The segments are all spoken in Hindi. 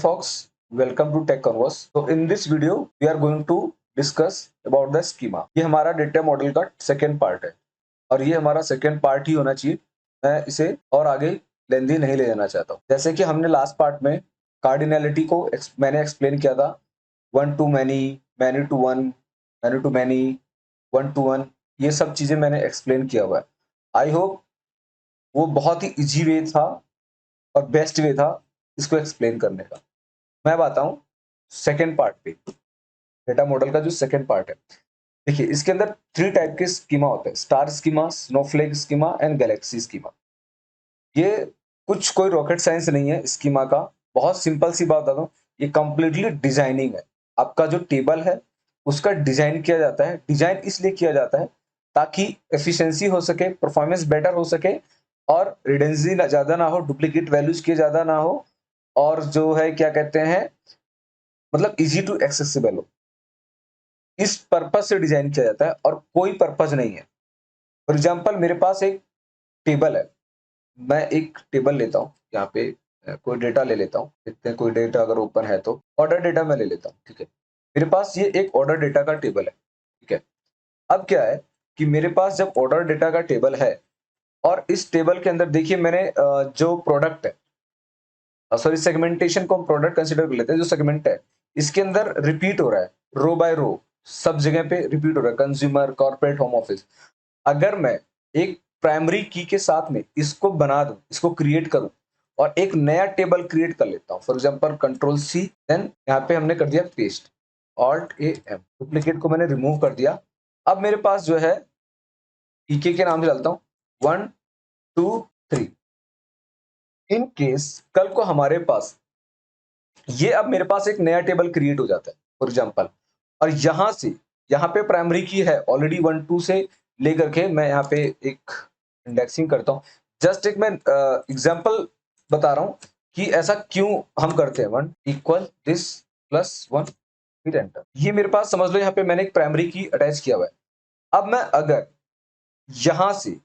folks, welcome to Tech Converse. So in this video, we are going to discuss about the schema. ये हमारा डेटा मॉडल का सेकेंड पार्ट है और ये हमारा सेकेंड पार्ट ही होना चाहिए। मैं इसे और आगे लेंदी नहीं ले जाना चाहता हूँ। जैसे कि हमने लास्ट पार्ट में कार्डिनैलिटी को मैंने एक्सप्लेन किया था, one to many, many to one, many to many, one to one, ये सब चीजें मैंने एक्सप्लेन किया हुआ है। आई होप वो बहुत ही इजी वे था और बेस्ट वे था इसको एक्सप्लेन करने का। मैं बताऊं सेकेंड पार्ट पे, डेटा मॉडल का जो सेकेंड पार्ट है। देखिए इसके अंदर 3 टाइप के स्कीमा होते हैं, star schema, snowflake schema and galaxy schema. ये कुछ कोई रॉकेट साइंस नहीं है स्कीमा का, बहुत सिंपल सी बात बता दूं, ये कंप्लीटली डिजाइनिंग है। आपका जो टेबल है उसका डिजाइन किया जाता है। डिजाइन इसलिए किया जाता है ताकि एफिशिएंसी हो सके, परफॉर्मेंस बेटर हो सके और रिडेंसी ज्यादा ना हो, डुप्लीकेट वैल्यूज के ज्यादा ना हो, और जो है क्या कहते हैं, मतलब इजी टू एक्सेसिबल हो। इस पर्पज से डिजाइन किया जाता है और कोई पर्पज नहीं है। फॉर एग्जांपल मेरे पास एक टेबल है, मैं एक टेबल लेता हूँ, यहाँ पे कोई डेटा ले लेता हूँ, देखते हैं कोई डेटा अगर ओपन है तो ऑर्डर डेटा मैं ले लेता हूँ। ठीक है, मेरे पास ये एक ऑर्डर डेटा का टेबल है। ठीक है, अब क्या है कि मेरे पास जब ऑर्डर डेटा का टेबल है और इस टेबल के अंदर देखिए मैंने जो प्रोडक्ट है, सॉरी सेगमेंटेशन को हम प्रोडक्ट कंसीडर कर लेते हैं, जो सेगमेंट है इसके अंदर रिपीट हो रहा है, रो बाय रो सब जगह पे रिपीट हो रहा है, कंज्यूमर, कॉर्पोरेट, होम ऑफिस। अगर मैं एक प्राइमरी की के साथ में इसको बना दूं, इसको क्रिएट करूं और एक नया टेबल क्रिएट कर लेता हूं, for example control C, then यहाँ पे हमने कर दिया paste, alt A M, duplicate को मैंने रिमूव कर दिया। अब मेरे पास जो है टीके के नाम से डालता हूं 1 2 3। इन केस कल को हमारे पास ये, अब मेरे पास एक नया टेबल क्रिएट हो जाता है फॉर एग्जांपल, और यहां से यहाँ पे प्राइमरी की है ऑलरेडी 1 2 से लेकर के, मैं यहाँ पे एक इंडेक्सिंग करता हूँ। जस्ट एक मैं एग्जांपल बता रहा हूँ कि ऐसा क्यों हम करते हैं। 1 इक्वल दिस प्लस 1, फिर एंटर। ये मेरे पास समझ लो यहाँ पे मैंने एक प्राइमरी की अटैच किया हुआ है। अब मैं अगर यहां से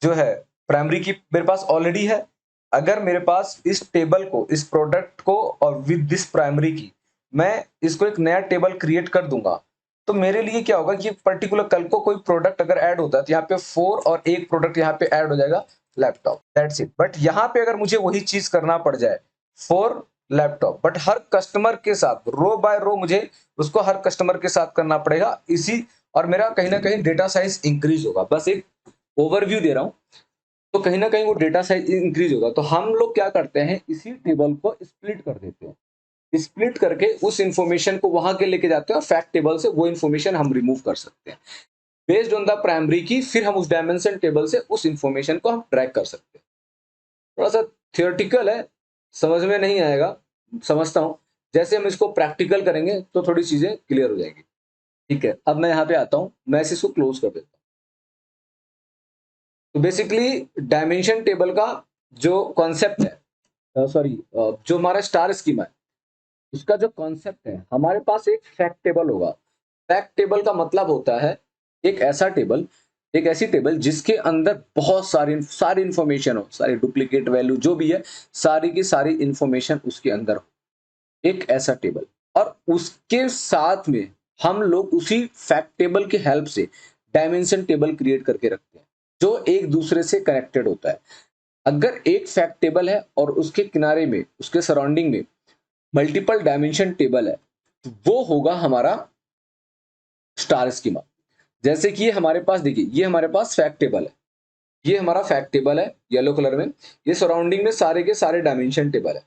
जो है प्राइमरी की मेरे पास ऑलरेडी है, अगर मेरे पास इस टेबल को, इस प्रोडक्ट को और विद दिस प्राइमरी की मैं इसको एक नया टेबल क्रिएट कर दूंगा, तो मेरे लिए क्या होगा कि पर्टिकुलर कल को कोई प्रोडक्ट अगर ऐड होता है तो यहाँ पे 4 और एक प्रोडक्ट यहाँ पे ऐड हो जाएगा, लैपटॉप, दैट्स इट। बट यहाँ पे अगर मुझे वही चीज करना पड़ जाए 4 लैपटॉप, बट हर कस्टमर के साथ रो बाय रो मुझे उसको हर कस्टमर के साथ करना पड़ेगा इसी, और मेरा कहीं ना कहीं डेटा साइज इंक्रीज होगा। बस एक ओवरव्यू दे रहा हूं, तो कहीं ना कहीं वो डेटा साइज इंक्रीज होगा। तो हम लोग क्या करते हैं, इसी टेबल को स्प्लिट कर देते हैं, स्प्लिट करके उस इंफॉर्मेशन को वहां के लेके जाते हैं और फैक्ट टेबल से वो इंफॉर्मेशन हम रिमूव कर सकते हैं बेस्ड ऑन द प्राइमरी की। फिर हम उस डायमेंशन टेबल से उस इंफॉर्मेशन को हम ट्रैक कर सकते हैं। थोड़ा सा थियोरटिकल है, समझ में नहीं आएगा, समझता हूं। जैसे हम इसको प्रैक्टिकल करेंगे तो थोड़ी चीजें क्लियर हो जाएंगी। ठीक है, अब मैं यहाँ पे आता हूँ, मैं इसको क्लोज कर देता हूँ। तो बेसिकली डायमेंशन टेबल का जो कॉन्सेप्ट है, सॉरी जो हमारा स्टार स्कीमा है उसका जो कॉन्सेप्ट है, हमारे पास एक फैक्ट टेबल होगा। फैक्ट टेबल का मतलब होता है एक ऐसा टेबल, एक ऐसी टेबल जिसके अंदर बहुत सारी इंफॉर्मेशन हो, सारी डुप्लीकेट वैल्यू जो भी है, सारी की सारी इंफॉर्मेशन उसके अंदर हो, एक ऐसा टेबल। और उसके साथ में हम लोग उसी फैक्ट टेबल की हेल्प से डायमेंशन टेबल क्रिएट करके रखते हैं जो एक दूसरे से कनेक्टेड होता है। अगर एक फैक्ट टेबल है और उसके किनारे में, उसके सराउंडिंग में मल्टीपल डायमेंशन टेबल है, तो वो होगा हमारा स्टार स्कीमा। जैसे कि ये हमारे पास, देखिए ये हमारे पास फैक्ट टेबल है, ये हमारा फैक्ट टेबल है येलो कलर में, ये सराउंडिंग में सारे के सारे डायमेंशन टेबल है।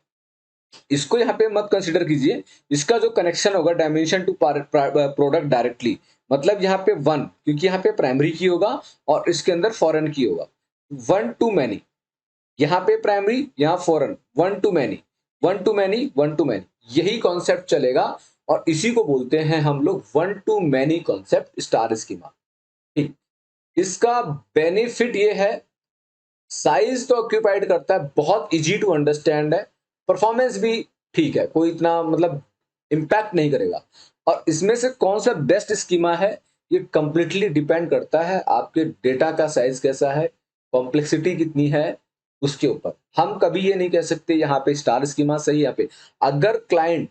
इसको यहाँ पे मत कंसिडर कीजिए, इसका जो कनेक्शन होगा डायमेंशन टू प्रोडक्ट डायरेक्टली, मतलब यहाँ पे 1, क्योंकि यहाँ पे प्राइमरी की होगा और इसके अंदर फॉरेन की होगा। 1 टू मैनी, यहाँ पे प्राइमरी, यहाँ foreign, 1 to many, 1 to many, 1 to many, यही कॉन्सेप्ट चलेगा और इसी को बोलते हैं हम लोग 1 to many concept, star schema. ठीक, इसका बेनिफिट ये है, साइज तो ऑक्यूपाइड करता है, बहुत इजी टू अंडरस्टैंड है, परफॉर्मेंस भी ठीक है, कोई इतना मतलब इंपैक्ट नहीं करेगा। और इसमें से कौन सा बेस्ट स्कीमा है, ये कंप्लीटली डिपेंड करता है आपके डेटा का साइज कैसा है, कॉम्प्लेक्सिटी कितनी है, उसके ऊपर हम कभी ये नहीं कह सकते यहाँ पे स्टार स्कीमा सही, यहाँ पे अगर क्लाइंट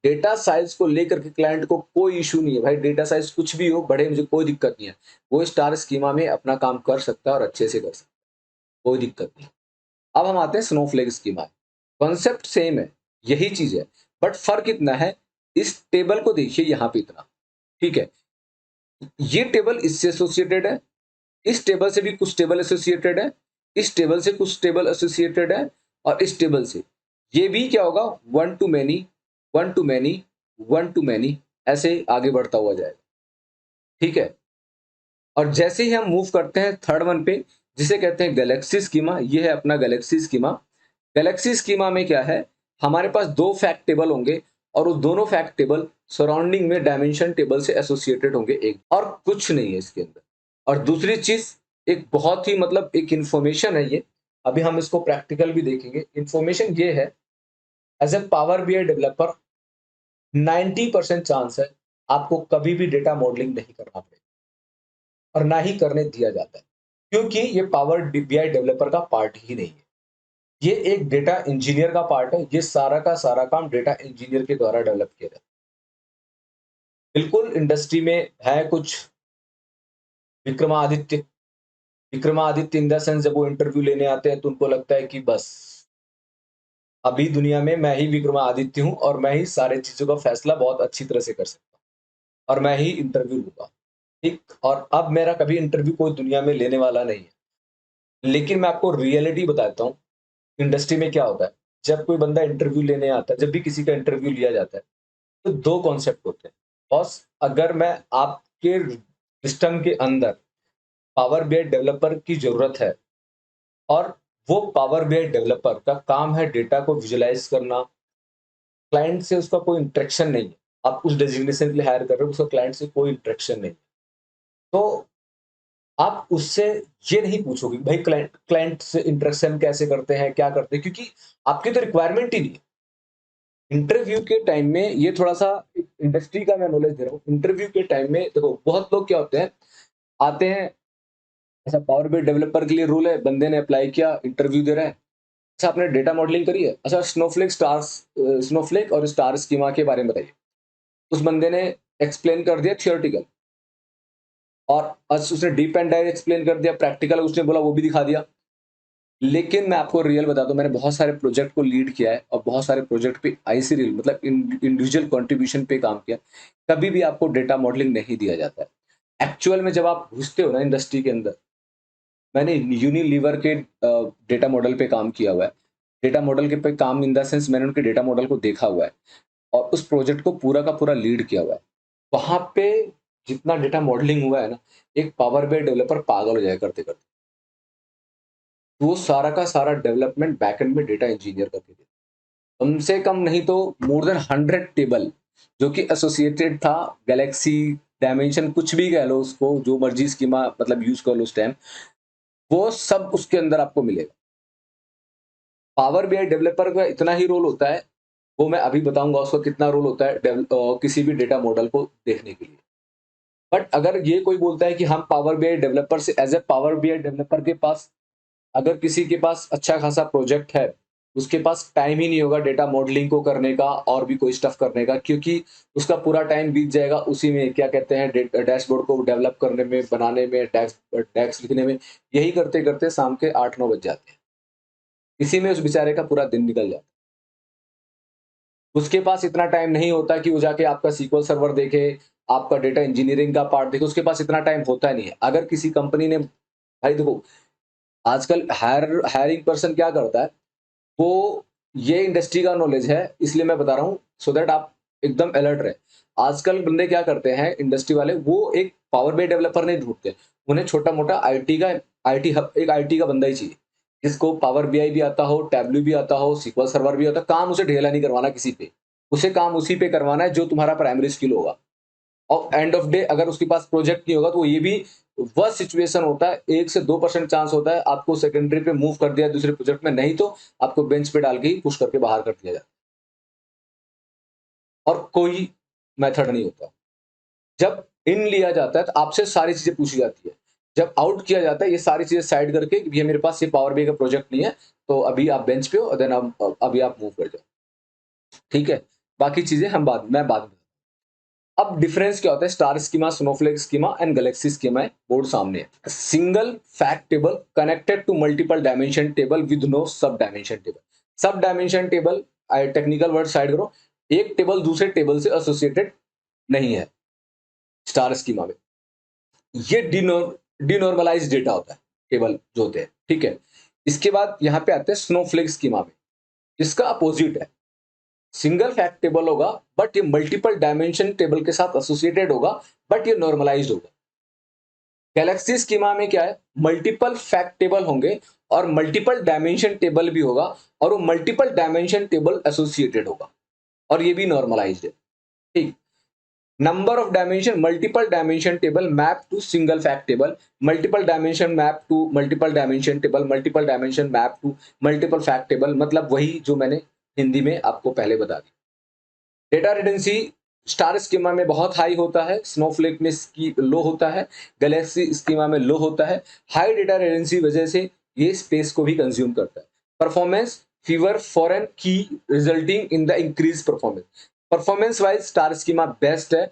डेटा साइज को लेकर के क्लाइंट को कोई इशू नहीं है, भाई डेटा साइज कुछ भी हो बढ़े, मुझे कोई दिक्कत नहीं है, वो स्टार स्कीमा में अपना काम कर सकता है और अच्छे से कर सकता है, कोई दिक्कत नहीं। अब हम आते हैं स्नोफ्लेक स्कीमा। कॉन्सेप्ट सेम है, यही चीज है, बट फर्क इतना है, इस टेबल को देखिए यहाँ पे इतना, ठीक है, ये टेबल इससे एसोसिएटेड है, इस टेबल से भी कुछ टेबल एसोसिएटेड है, इस टेबल से कुछ टेबल एसोसिएटेड है, और इस टेबल से ये भी क्या होगा, one to many, one to many, one to many, ऐसे आगे बढ़ता हुआ जाएगा, ठीक है। और जैसे ही हम मूव करते हैं थर्ड वन पे, जिसे कहते हैं गैलेक्सी स्कीमा, ये है अपना गैलेक्सी स्कीमा। गैलेक्सी स्कीमा में क्या है, हमारे पास दो फैक्ट टेबल होंगे, और उस दोनों फैक्ट टेबल सराउंडिंग में डायमेंशन टेबल से एसोसिएटेड होंगे, एक और कुछ नहीं है इसके अंदर। और दूसरी चीज, एक बहुत ही मतलब एक इंफॉर्मेशन है ये, अभी हम इसको प्रैक्टिकल भी देखेंगे। इंफॉर्मेशन ये है, as a Power BI developer 90% chance है आपको कभी भी डेटा मॉडलिंग नहीं करना पड़ेगा, और ना ही करने दिया जाता है, क्योंकि ये पावर बीआई डेवलपर का पार्ट ही नहीं है, ये एक डेटा इंजीनियर का पार्ट है। ये सारा का सारा काम डेटा इंजीनियर के द्वारा डेवलप किया जाता है। बिल्कुल इंडस्ट्री में है कुछ Vikramaditya, Vikramaditya in the sense, जब वो इंटरव्यू लेने आते हैं तो उनको लगता है कि बस अभी दुनिया में मैं ही विक्रमादित्य हूं, और मैं ही सारे चीजों का फैसला बहुत अच्छी तरह से कर सकता हूं, और मैं ही इंटरव्यू लूंगा, ठीक। और अब मेरा कभी इंटरव्यू कोई दुनिया में लेने वाला नहीं है। लेकिन मैं आपको रियलिटी बताता हूँ, इंडस्ट्री में क्या होता है, जब कोई बंदा इंटरव्यू लेने आता है, जब भी किसी का इंटरव्यू लिया जाता है, तो दो कॉन्सेप्ट होते हैं। बॉस, अगर मैं आपके सिस्टम के अंदर पावर बीआई डेवलपर की जरूरत है, और वो पावर बीआई डेवलपर का काम है डेटा को विजुलाइज करना, क्लाइंट से उसका कोई इंटरेक्शन नहीं है, आप उस डेजिग्नेशन के लिए हायर कर रहे हो, उसका क्लाइंट से कोई इंटरेक्शन नहीं है, तो आप उससे ये नहीं पूछोगे भाई क्लाइंट क्लाइंट से इंटरेक्शन कैसे करते हैं, क्या करते हैं, क्योंकि आपकी तो रिक्वायरमेंट ही नहीं है। इंटरव्यू के टाइम में ये थोड़ा सा इंडस्ट्री का मैं नॉलेज दे रहा हूँ। इंटरव्यू के टाइम में देखो, बहुत लोग क्या होते हैं, आते हैं, ऐसा पावर बीआई डेवलपर के लिए रूल है, बंदे ने अप्लाई किया, इंटरव्यू दे रहा है, अच्छा आपने डेटा मॉडलिंग करी है, अच्छा स्नोफ्लेक स्टार्स, स्नोफ्लेक और स्टार स्कीमा के बारे में बताइए। उस बंदे ने एक्सप्लेन कर दिया थियोरटिकल, और उसने डीप एंड डाइव एक्सप्लेन कर दिया, प्रैक्टिकल उसने बोला वो भी दिखा दिया। लेकिन मैं आपको रियल बताता हूँ, मैंने बहुत सारे प्रोजेक्ट को लीड किया है, और बहुत सारे प्रोजेक्ट पे आईसी रियल मतलब इंडिविजुअल कंट्रीब्यूशन पे काम किया, कभी भी आपको डेटा मॉडलिंग नहीं दिया जाता है। एक्चुअल में जब आप घुसते हो ना इंडस्ट्री के अंदर, मैंने यूनिलीवर के डेटा मॉडल पे काम किया हुआ है, डेटा मॉडल के पे काम इन द सेंस मैंने उनके डेटा मॉडल को देखा हुआ है, और उस प्रोजेक्ट को पूरा का पूरा लीड किया हुआ है। वहां पे जितना डेटा मॉडलिंग हुआ है ना, एक पावर बीआई डेवलपर पागल हो जाए करते करते। वो सारा का सारा डेवलपमेंट बैकएंड में डेटा इंजीनियर करके थे, कम से कम नहीं तो मोर देन 100 टेबल जो कि एसोसिएटेड था, गैलेक्सी डायमेंशन कुछ भी कह लो उसको, जो मर्जी स्कीमा मतलब यूज कर लो उस टाइम, वो सब उसके अंदर आपको मिलेगा। पावर बीआई डेवलपर का इतना ही रोल होता है, वो मैं अभी बताऊंगा उसका कितना रोल होता है किसी भी डेटा मॉडल को देखने के लिए। बट अगर ये कोई बोलता है कि हम पावर बीआई डेवलपर से, as a Power BI developer के पास, अगर किसी के पास अच्छा खासा प्रोजेक्ट है, उसके पास टाइम ही नहीं होगा डेटा मॉडलिंग को करने का और भी कोई स्टफ करने का, क्योंकि उसका पूरा टाइम बीत जाएगा उसी में, क्या कहते हैं, डैशबोर्ड को डेवलप करने में, बनाने में, टैक्स टैक्स लिखने में, यही करते करते शाम के 8-9 बज जाते हैं। इसी में उस बेचारे का पूरा दिन निकल जाता है। उसके पास इतना टाइम नहीं होता कि वो जाके आपका सीक्वल सर्वर देखे, आपका डेटा इंजीनियरिंग का पार्ट देखे, उसके पास इतना टाइम होता नहीं है। अगर किसी कंपनी ने, भाई देखो, आजकल हायरिंग पर्सन क्या करता है, वो, ये इंडस्ट्री का नॉलेज है इसलिए मैं बता रहा हूँ, सो दैट आप एकदम अलर्ट रहे। आजकल बंदे क्या करते हैं इंडस्ट्री वाले, वो एक पावर बीआई डेवलपर नहीं ढूंढते, उन्हें छोटा मोटा आईटी का, एक आईटी का बंदा ही चाहिए, जिसको पावर बीआई भी आता हो, टैबलू भी आता हो, सीक्वल सर्वर भी आता हो। काम उसे ढेला नहीं करवाना किसी पे, उसे काम उसी पे करवाना है जो तुम्हारा प्राइमरी स्किल होगा। और एंड ऑफ डे अगर उसके पास प्रोजेक्ट नहीं होगा, तो ये भी वह सिचुएशन होता है, 1 से 2% चांस होता है आपको सेकेंडरी पे मूव कर दिया दूसरे प्रोजेक्ट में, नहीं तो आपको बेंच पे डाल के ही पुश करके बाहर कर दिया जाता है, और कोई मेथड नहीं होता। जब इन लिया जाता है तो आपसे सारी चीजें पूछी जाती है, जब आउट किया जाता है ये सारी चीजें साइड करके कि भैया मेरे पास ये पावर BI का प्रोजेक्ट नहीं है, तो अभी आप बेंच पे हो, देन अभी आप मूव कर जाओ, ठीक है। बाकी चीजें मैं बाद में। अब डिफरेंस क्या होता है star schema, snowflake schema and galaxy schema, board सामने है। Single fact table connected to multiple dimension table with no sub dimension table. Sub dimension table, technical word side करो, एक टेबल दूसरे टेबल से एसोसिएटेड नहीं है स्टार स्कीमा में। ये डिनॉर्मलाइज डेटा होता है टेबल जो होते हैं, ठीक है। इसके बाद यहाँ पे आते हैं स्नोफ्लेक स्कीमा में, इसका अपोजिट है। सिंगल फैक्ट टेबल होगा बट ये मल्टीपल डायमेंशन टेबल के साथ एसोसिएटेड होगा, बट ये नॉर्मलाइज्ड होगा। गैलेक्सी स्कीमा में क्या है, मल्टीपल फैक्ट टेबल होंगे और मल्टीपल डायमेंशन टेबल भी होगा, और वो मल्टीपल डायमेंशन टेबल एसोसिएटेड होगा, और ये भी नॉर्मलाइज्ड है, ठीक। Number of dimension, multiple dimension table map to single fact table, multiple dimension map to multiple dimension table, multiple dimension map to multiple fact table, मतलब वही जो मैंने हिंदी में आपको पहले बता दी। डेटा रिडेंसी स्टार स्कीमा में बहुत हाई होता है, स्नोफ्लेक में लो होता है, गैलेक्सी स्कीमा में लो होता है। हाई डेटा रिडेंसी वजह से ये स्पेस को भी कंज्यूम करता है। Performance fewer for an key resulting in the increase performance. Performance wise star schema best है।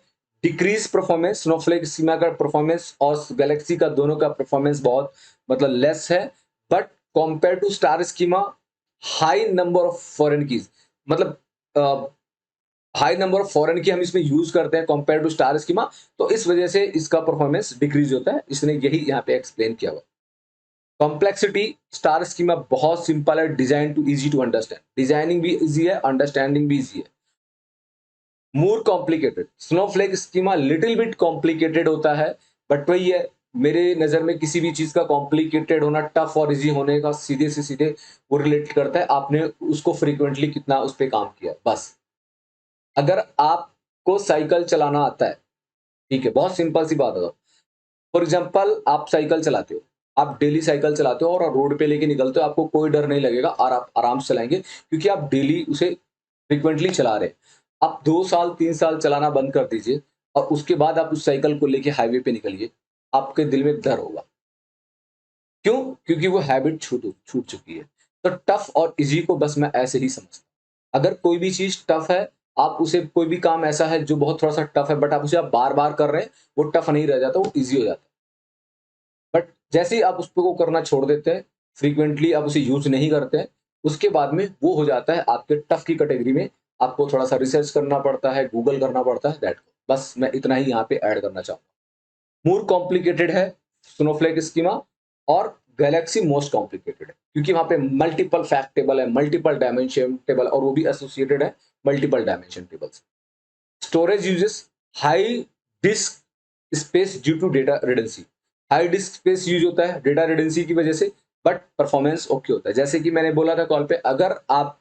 डिक्रीज परफॉर्मेंस स्नोफ्लेक स्कीमा का परफॉर्मेंस और गैलेक्सी का दोनों का परफॉर्मेंस बहुत मतलब लेस है, but compare to star schema high number of foreign keys, मतलब high number of foreign key हम इसमें यूज करते हैं कंपेयर टू स्टार स्कीमा, तो इस वजह से इसका परफॉर्मेंस डिक्रीज होता है। इसने यही यहाँ पे एक्सप्लेन किया हुआ। कॉम्प्लेक्सिटी स्टार स्कीमा बहुत सिंपल है, design to easy to understand, designing भी इजी है, अंडरस्टैंडिंग भी इजी है। More complicated snowflake schema little bit complicated होता है, बट वही है, मेरे नजर में किसी भी चीज का कॉम्प्लिकेटेड होना टफ और इजी होने का सीधे से सीधे वो रिलेट करता है आपने उसको फ्रीक्वेंटली कितना उस पर काम किया, बस। अगर आपको साइकिल चलाना आता है, ठीक है, बहुत सिंपल सी बात है। फॉर एग्जाम्पल आप साइकिल चलाते हो, आप डेली साइकिल चलाते हो और रोड पे लेके निकलते हो, आपको कोई डर नहीं लगेगा और आप आराम से चलाएंगे क्योंकि आप डेली उसे फ्रिक्वेंटली चला रहे हैं। आप 2 साल 3 साल चलाना बंद कर दीजिए और उसके बाद आप उस साइकिल को लेके हाईवे पे निकलिए, आपके दिल में डर होगा। क्यों? क्योंकि वो हैबिट छूट छूट चुकी है। तो टफ और इजी को बस मैं ऐसे ही समझता हूँ। अगर कोई भी चीज टफ है, आप उसे, कोई भी काम ऐसा है जो बहुत थोड़ा सा टफ है बट आप उसे बार बार कर रहे हैं, वो टफ नहीं रह जाता, वो इजी हो जाता है। बट जैसे ही आप उसको करना छोड़ देते हैं, फ्रीक्वेंटली आप उसे यूज नहीं करते हैं, उसके बाद में वो हो जाता है आपके टफ की कैटेगरी में। आपको थोड़ा सा रिसर्च करना पड़ता है, गूगल करना पड़ता है, दैट। बस मैं इतना ही यहाँ पे ऐड करना चाहूंगा। मोर कॉम्प्लिकेटेड है स्नोफ्लेक स्कीमा, और गैलेक्सी मोस्ट कॉम्प्लिकेटेड है क्योंकि वहां पे मल्टीपल फैक्ट टेबल है, मल्टीपल डायमेंशन टेबल, और वो भी एसोसिएटेड है मल्टीपल डायमेंशन टेबल से। Storage uses high disk space due to data redundancy. High disk space use होता है डेटा रिडेंसी की वजह से, बट परफॉर्मेंस ओके होता है। जैसे कि मैंने बोला था कॉल पे, अगर आप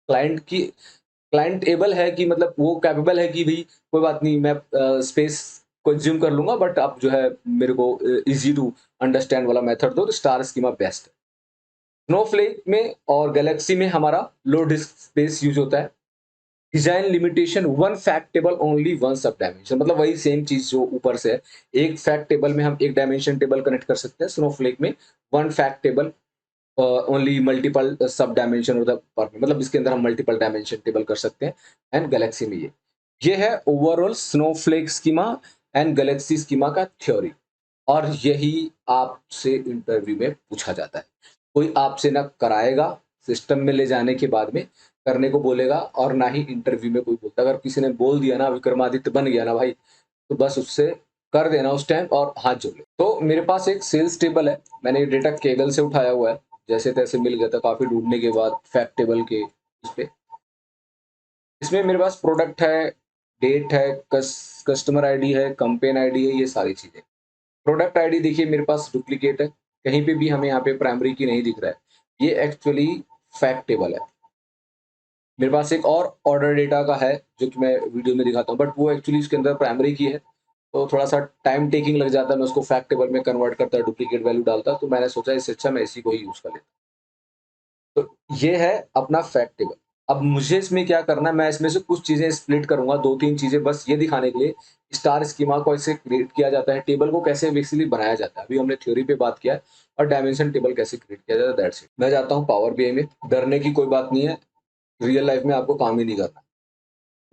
क्लाइंट एबल है कि मतलब वो कैपेबल है कि भाई कोई बात नहीं, मैं स्पेस कंज्यूम कर लूंगा, बट आप जो है मेरे को इजी टू अंडरस्टैंड वाला मेथड दो, तो स्टार स्कीमा बेस्ट है। स्नोफ्लेक में और गैलेक्सी में हमारा लो डिस्क स्पेस यूज होता है। Design limitation one fact table only one सब डायमेंशन, मतलब वही सेम चीज जो ऊपर से है, एक फैक्ट टेबल में हम एक डायमेंशन टेबल कनेक्ट कर सकते हैं, स्नोफ्लेक में one fact table only multiple सब डायमेंशन ऑफ द पर्सन, मतलब इसके अंदर हम मल्टीपल डायमेंशन टेबल कर सकते हैं। एंड गैलेक्सी में ये है overall Snowflake schema and galaxy schema का थ्योरी, और यही आपसे इंटरव्यू में पूछा जाता है। कोई आपसे ना कराएगा, सिस्टम में ले जाने के बाद में करने को बोलेगा, और ना ही इंटरव्यू में कोई बोलता। अगर किसी ने बोल दिया ना विक्रमादित्य बन गया ना भाई, तो बस उससे कर देना उस टाइम और हाथ जोड़ ले। तो मेरे पास एक सेल्स टेबल है, मैंने ये डेटा केगल से उठाया हुआ है, जैसे तैसे मिल गया था काफी ढूंढने के बाद फैक्ट टेबल के उस पे। इसमें मेरे पास प्रोडक्ट है, डेट है, कस्टमर आईडी है, कंपेन आईडी है, ये सारी चीजें। प्रोडक्ट आईडी देखिए मेरे पास डुप्लीकेट है, कहीं पे भी हमें यहाँ पे प्राइमरी की नहीं दिख रहा है, ये एक्चुअली फैक्ट टेबल है। मेरे पास एक और ऑर्डर डेटा का है जो कि मैं वीडियो में दिखाता हूँ, बट वो एक्चुअली इसके अंदर प्राइमरी की है, तो थोड़ा सा टाइम टेकिंग लग जाता है, मैं उसको फैक्ट टेबल में कन्वर्ट करता, डुप्लीकेट वैल्यू डालता, तो मैंने सोचा इससे अच्छा मैं इसी को ही यूज कर लेता। तो ये है अपना फैक्ट टेबल। अब मुझे इसमें क्या करना है, मैं इसमें से कुछ चीजें स्प्लिट करूंगा, 2-3 चीजें बस ये दिखाने के लिए स्टार स्कीमा को कैसे क्रिएट किया जाता है, टेबल को कैसे बेसिकली बनाया जाता है। अभी हमने थ्योरी पे बात किया है और डायमेंशन टेबल कैसे क्रिएट किया जाता है, दैट्स इट। मैं जाता हूँ पावर बीआई में। डरने की कोई बात नहीं है, रियल लाइफ में आपको काम ही नहीं करना,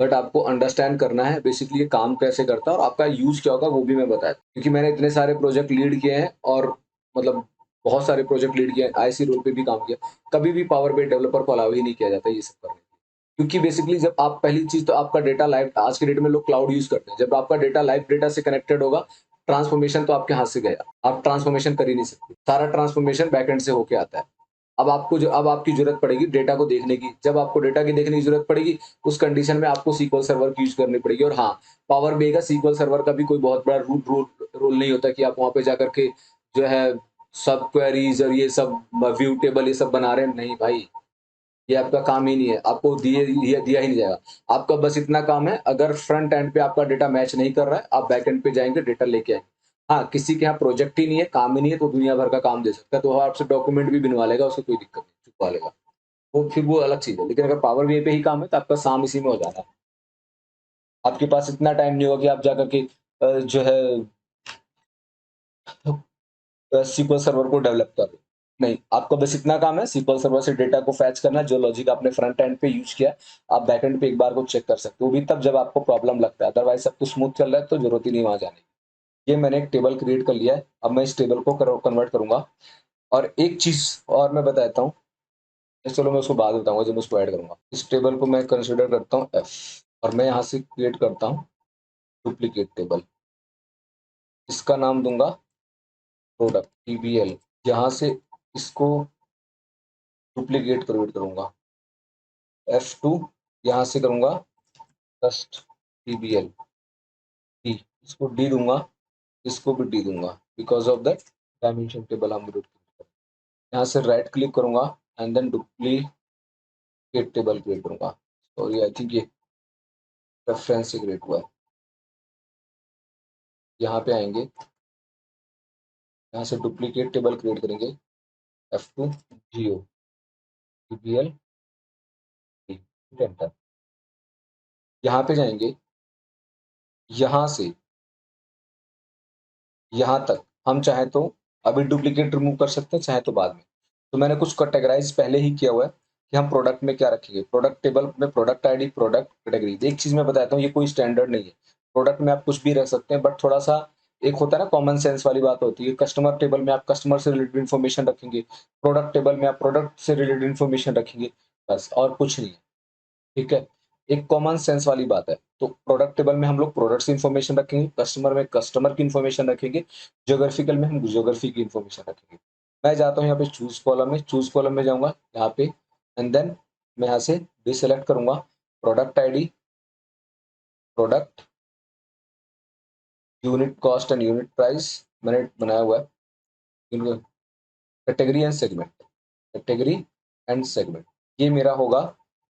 बट आपको अंडरस्टैंड करना है बेसिकली ये काम कैसे करता है और आपका यूज क्या होगा वो भी मैं बताया, क्योंकि मैंने इतने सारे प्रोजेक्ट लीड किए हैं और मतलब बहुत सारे प्रोजेक्ट लीड किए हैं, आईसी रोल पे भी काम किया। कभी भी पावर बीआई डेवलपर को अलाउ ही नहीं किया जाता ये सब करने, क्योंकि बेसिकली जब आप पहली चीज तो आपका डेटा लाइव, आज के डेट में लोग क्लाउड यूज करते हैं, जब आपका डेटा लाइव डेटा से कनेक्टेड होगा, ट्रांसफॉर्मेशन तो आपके हाथ से गया, आप ट्रांसफॉर्मेशन कर ही नहीं सकते, सारा ट्रांसफॉर्मेशन बैकएंड से होके आता है। अब आपकी जरूरत पड़ेगी डेटा को देखने की, जब आपको डेटा की देखने की जरूरत पड़ेगी उस कंडीशन में आपको सीक्वल सर्वर की यूज करनी पड़ेगी। और हाँ, पावर बीआई का सीक्वल सर्वर का भी कोई बहुत बड़ा रोल नहीं होता कि आप वहां पे जाकर के जो है सब क्वेरीज और ये सब व्यू टेबल ये सब बना रहे हैं, नहीं भाई, ये आपका काम ही नहीं है, आपको दिया ही नहीं जाएगा। आपका बस इतना काम है, अगर फ्रंट एंड पे आपका डेटा मैच नहीं कर रहा है, आप बैक एंड पे जाएंगे, डेटा लेके आएंगे। हाँ, किसी के यहाँ प्रोजेक्ट ही नहीं है, काम ही नहीं है, तो दुनिया भर का काम दे सकता है, तो वो आपसे डॉक्यूमेंट भी बनवा लेगा, उससे कोई दिक्कत नहीं, चुकवा लेगा, वो फिर वो अलग चीज है। लेकिन अगर पावर बीआई पे ही काम है तो आपका काम इसी में हो जाना है। आपके पास इतना टाइम नहीं होगा कि आप जाकर के जो है सीक्वल सर्वर को डेवलप कर, नहीं, आपका बस इतना काम है सीक्वल सर्वर से डेटा को फैच करना, जो लॉजिक आपने फ्रंट एंड पे यूज किया आप बैक एंड पे एक बार को चेक कर सकते हो, वो भी तब जब आपको प्रॉब्लम लगता है, अदरवाइज सब कुछ स्मूथ चल रहा है तो जरूरत ही नहीं वहां जाने की। ये मैंने एक टेबल क्रिएट कर लिया है, अब मैं इस टेबल को कन्वर्ट करूंगा। और एक चीज और मैं बताता हूँ, चलो मैं उसको बाद में बताऊंगा जब मैं उसको ऐड करूंगा। इस टेबल को मैं कंसिडर करता हूँ एफ, और मैं यहाँ से क्रिएट करता हूँ डुप्लीकेट टेबल, इसका नाम दूंगा प्रोडक्ट टीबीएल। यहाँ से इसको डुप्लीकेट क्रिएट करूंगा F2, यहाँ से करूंगा ट्रस्ट टीबीएल डी, इसको डी दूंगा, इसको भी डी दूंगा, because of that dimension table हम रूट। यहाँ से राइट क्लिक करूंगा and then duplicate table create करूंगा, और ये आई थिंक ये रेफरेंस से क्रिएट हुआ है। यहाँ पे आएंगे, यहाँ से डुप्लीकेट टेबल क्रिएट करेंगे, F2 जियो टीबीएल डी, एंटर। यहाँ पे जाएंगे, यहाँ से यहाँ तक हम चाहे तो अभी डुप्लीकेट रिमूव कर सकते हैं, चाहे तो बाद में। तो मैंने कुछ कैटेगराइज पहले ही किया हुआ है कि हम प्रोडक्ट में क्या रखेंगे, प्रोडक्ट टेबल में प्रोडक्ट आईडी, प्रोडक्ट कैटेगरी। एक चीज मैं बताता हूँ, ये कोई स्टैंडर्ड नहीं है, प्रोडक्ट में आप कुछ भी रख सकते हैं, बट थोड़ा सा एक होता है ना, कॉमन सेंस वाली बात होती है। कस्टमर टेबल में आप कस्टमर से रिलेटेड इन्फॉर्मेशन रखेंगे, प्रोडक्ट टेबल में आप प्रोडक्ट से रिलेटेड इन्फॉर्मेशन रखेंगे, बस और कुछ नहीं है, ठीक है। एक कॉमन सेंस वाली बात है। तो प्रोडक्ट टेबल में हम लोग प्रोडक्ट्स की इन्फॉर्मेशन रखेंगे, कस्टमर में कस्टमर की इन्फॉर्मेशन रखेंगे, ज्योग्राफिकल में हम ज्योग्राफी की इन्फॉर्मेशन रखेंगे। मैं जाता हूँ यहाँ पे चूज कॉलम में, चूज कॉलम में जाऊंगा यहाँ पे, एंड देन मैं यहाँ से डिसेलेक्ट करूंगा product ID, product, unit cost and unit price मैंने बनाया हुआ है, category and segment, category and segment, ये मेरा होगा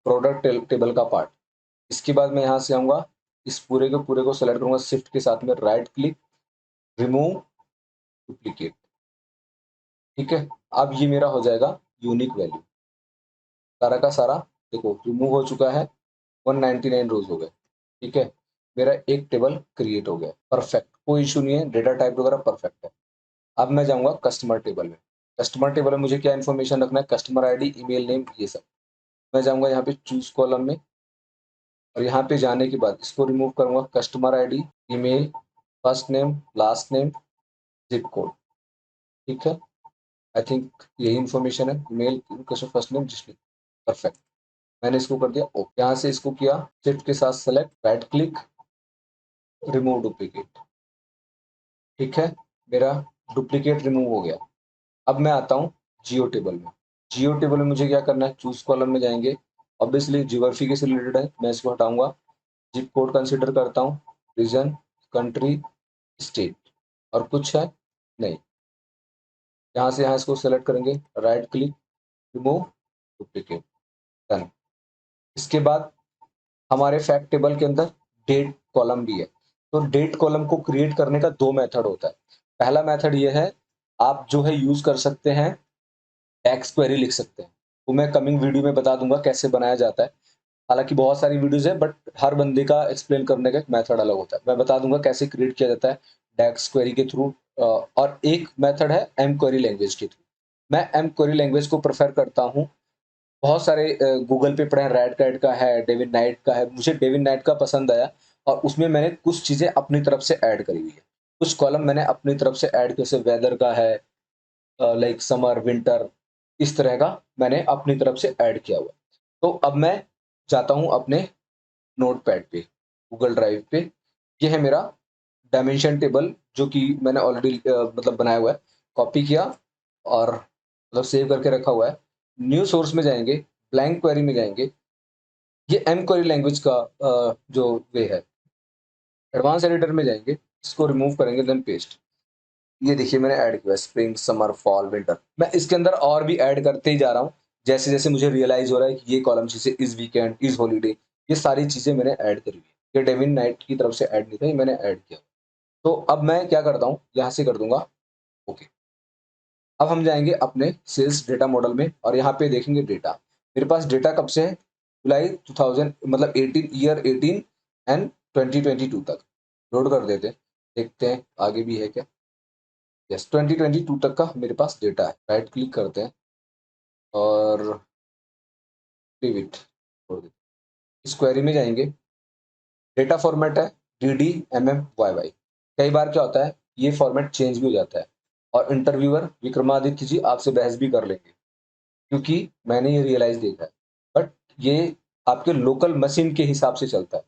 प्रोडक्ट टेबल का पार्ट। इसके बाद मैं यहाँ से आऊँगा, इस पूरे के पूरे को सेलेक्ट करूँगा, शिफ्ट के साथ में राइट क्लिक, रिमूव डुप्लीकेट, ठीक है। अब ये मेरा हो जाएगा यूनिक वैल्यू, सारा का सारा देखो रिमूव हो चुका है, 199 रोज हो गए, ठीक है। मेरा एक टेबल क्रिएट हो गया, परफेक्ट, कोई इशू नहीं है, डेटा टाइप वगैरह परफेक्ट है। अब मैं जाऊँगा कस्टमर टेबल में। कस्टमर टेबल में मुझे क्या इन्फॉर्मेशन रखना है, कस्टमर आईडी, ईमेल नेम, ये सब। मैं जाऊँगा यहाँ पे चूज कॉलम में, और यहाँ पे जाने के बाद इसको रिमूव करूँगा, customer ID, email, first name, last name, zip code, ठीक है। आई थिंक यही इन्फॉर्मेशन है, ईमेल, कस्टमर फर्स्ट नेम, जिसमें परफेक्ट, मैंने इसको कर दिया ओके। यहाँ से इसको किया, शिफ्ट के साथ select, right click, remove duplicate, ठीक है। मेरा डुप्लीकेट रिमूव हो गया। अब मैं आता हूँ जियो टेबल में। जियो टेबल में मुझे क्या करना है, चूज कॉलम में जाएंगे, ऑब्वियसली जियोग्राफी से रिलेटेड है, मैं इसको हटाऊंगा, जिप कोड कंसिडर करता हूँ, रीजन, कंट्री, स्टेट, और कुछ है नहीं। यहाँ से यहाँ इसको सेलेक्ट करेंगे, right click, remove duplicate, done. इसके बाद हमारे फैक्ट टेबल के अंदर डेट कॉलम भी है। तो डेट कॉलम को क्रिएट करने का दो मेथड होता है। पहला मेथड ये है, आप जो है यूज कर सकते हैं, टेक्स्ट क्वेरी लिख सकते हैं, वो मैं कमिंग वीडियो में बता दूंगा कैसे बनाया जाता है। हालांकि बहुत सारी वीडियोस है, बट हर बंदे का एक्सप्लेन करने का एक मेथड अलग होता है। मैं बता दूंगा कैसे क्रिएट किया जाता है डेक्स क्वेरी के थ्रू। और एक मेथड है एम क्वेरी लैंग्वेज के थ्रू। मैं एम क्वेरी लैंग्वेज को प्रेफर करता हूँ। बहुत सारे गूगल पे पढ़े हैं, रेड कैट का है, डेविड नाइट का है। मुझे डेविड नाइट का पसंद आया और उसमें मैंने कुछ चीज़ें अपनी तरफ से ऐड करी हुई है। कुछ कॉलम मैंने अपनी तरफ से ऐड, जैसे वेदर का है, लाइक समर विंटर, इस तरह का मैंने अपनी तरफ से ऐड किया हुआ है। तो अब मैं जाता हूँ अपने नोटपैड पे, गूगल ड्राइव पे। ये है मेरा डायमेंशन टेबल जो कि मैंने ऑलरेडी मतलब बनाया हुआ है, कॉपी किया और मतलब सेव करके रखा हुआ है। न्यू सोर्स में जाएंगे, ब्लैंक क्वेरी में जाएंगे। ये एम क्वेरी लैंग्वेज का जो वे है। एडवांस एडिटर में जाएंगे, इसको रिमूव करेंगे, देन पेस्ट। ये देखिए मैंने ऐड किया स्प्रिंग समर फॉल विंटर। मैं इसके अंदर और भी ऐड करते ही जा रहा हूँ, जैसे जैसे मुझे रियलाइज हो रहा है कि ये कॉलम जैसे इस वीकेंड, इस हॉलीडे, ये सारी चीजें मैंने ऐड करी हुई है। ये डेविन नाइट की तरफ से ऐड नहीं था, ये मैंने ऐड किया। तो अब मैं क्या करता हूँ, यहाँ से कर दूंगा ओके। अब हम जाएंगे अपने सेल्स डेटा मॉडल में और यहाँ पे देखेंगे डेटा। मेरे पास डेटा कब से है, जुलाई 2000 मतलब 18 ईयर 18 एंड 2022 तक। लोड कर देते हैं, देखते हैं आगे भी है क्या। यस, 2022 तक का मेरे पास डेटा है। राइट क्लिक करते हैं और लीव इट, छोड़ देते हैं। इस क्वेरी में जाएंगे, डेटा फॉर्मेट है DDMMYY। कई बार क्या होता है, ये फॉर्मेट चेंज भी हो जाता है और इंटरव्यूअर विक्रमादित्य जी आपसे बहस भी कर लेंगे, क्योंकि मैंने ये रियलाइज देखा है। बट ये आपके लोकल मशीन के हिसाब से चलता है,